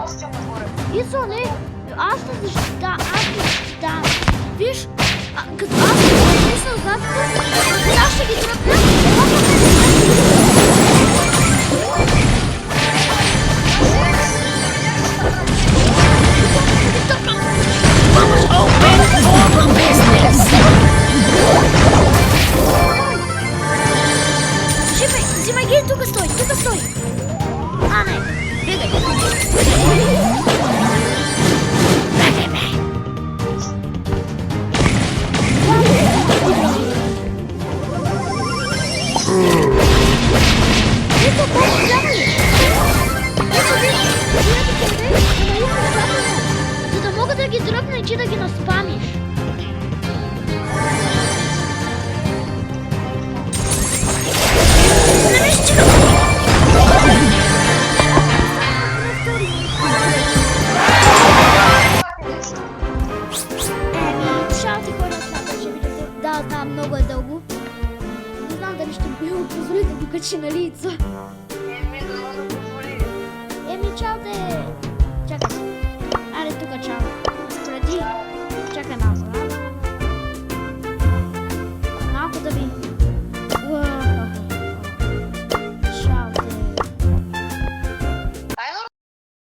осъщам отгоре. Исо, не, аз те защитавам. Виж, като аз не съм зад теб, аз ще ги тръпна. Взимай ги, тук стой. А, не, бегай. За да мога да ги дръпна и ти да ги наспамиш. Шал ти хора, че видеото. Да, знам, много е дълго. Не знам дали ще ми позволи да го качи на лица. Да позволи. Чао те!